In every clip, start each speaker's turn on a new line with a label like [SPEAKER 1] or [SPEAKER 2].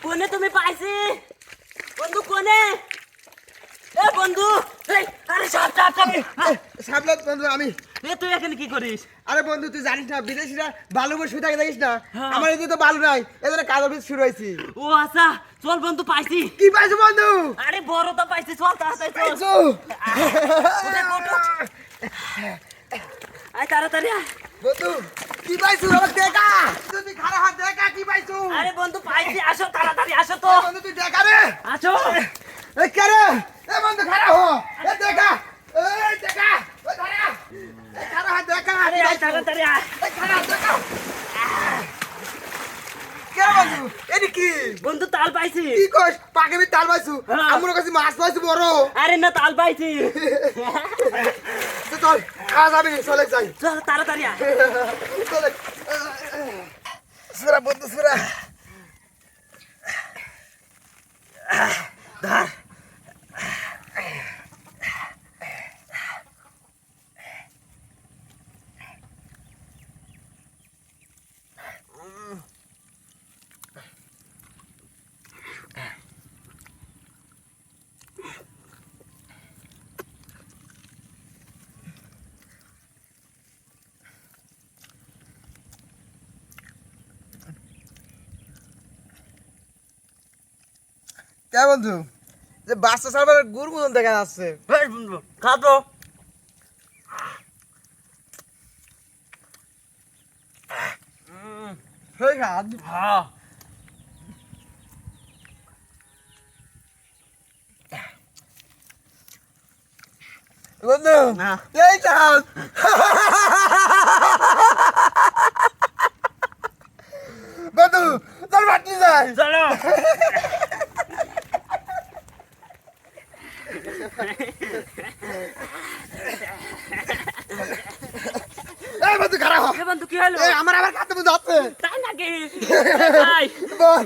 [SPEAKER 1] কোনে তুমি পাইছি বন্ধু কোনে এ বন্ধু এই আরে সাপ সাপ সাপ
[SPEAKER 2] সাবলত বন্ধু আমি
[SPEAKER 1] এ তুই এখানে কি করিস
[SPEAKER 2] আরে বন্ধু তুই জানিস না বিদেশিরা বালু বসে শুয়ে থাকে দেখিস না
[SPEAKER 1] হ্যাঁ।
[SPEAKER 2] আমার এদিকে তো বালু নাই এদের কাজ অফিস শুরু হয়েছি
[SPEAKER 1] ও আচ্ছা চল বন্ধু পাইছি
[SPEAKER 2] কি পাইছো বন্ধু
[SPEAKER 1] আরে বড় তো পাইছি চল তাড়াতাড়ি চল
[SPEAKER 2] পাইছো
[SPEAKER 1] উঠে, উঠ, উঠ। আয় তাড়াতাড়ি আয়।
[SPEAKER 2] বন্ধু কি পাইছো আমার দেখা তুই খারা হাত দেখা কি পাইছো
[SPEAKER 1] আরে বন্ধু পাইছি আসো তাড়াতাড়ি আসো তো
[SPEAKER 2] বন্ধু তুই দেখা রে
[SPEAKER 1] আসো
[SPEAKER 2] এ কারে এ বন্ধু খারা হো এ দেখা এই দেখা ওই ধরা এ খারা হাত দেখা
[SPEAKER 1] আরে আয় তাড়াতাড়ি আয়
[SPEAKER 2] এ খারা হাত দেখা কে বন্ধু এডি কি
[SPEAKER 1] বন্ধু তাল পাইছি
[SPEAKER 2] কি কইস পাকে আমি তাল পাইছো
[SPEAKER 1] হ্যাঁ।
[SPEAKER 2] আমার কাছে মাছ পাইছো বড়
[SPEAKER 1] আরে না তাল পাইছি
[SPEAKER 2] তো চল কাজ আমি চলে যাই
[SPEAKER 1] চল তাড়াতাড়ি আয়
[SPEAKER 2] চলে সুরা বন্ধু সুরা ধর কে বন্ধু যে বাচ্চা সার্ভার গুড় মতন দেখা যাচ্ছে
[SPEAKER 1] এই বন্ধু খা তো
[SPEAKER 2] হয়ে খা
[SPEAKER 1] হ্যাঁ
[SPEAKER 2] বন্ধু
[SPEAKER 1] না।
[SPEAKER 2] এই চাল বন্ধু তোর বাটি যাই
[SPEAKER 1] চলো
[SPEAKER 2] এই বন্ধু খারাপ
[SPEAKER 1] এ বন্ধু কি হলো
[SPEAKER 2] এই আমার আবার কাছে বন্ধু আছে
[SPEAKER 1] তাই নাকি তাই
[SPEAKER 2] বল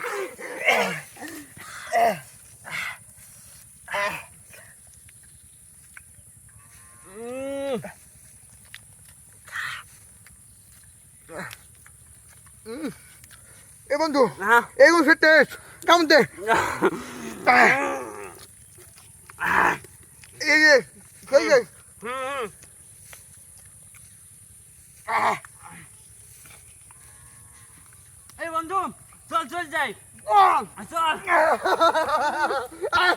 [SPEAKER 2] এ বন্ধু
[SPEAKER 1] হ্যাঁ
[SPEAKER 2] এই বছর টেস্ট কেমন দে এই যে এই যে
[SPEAKER 1] হুম এই বন্ধু চল চল যাই চল
[SPEAKER 2] আহ!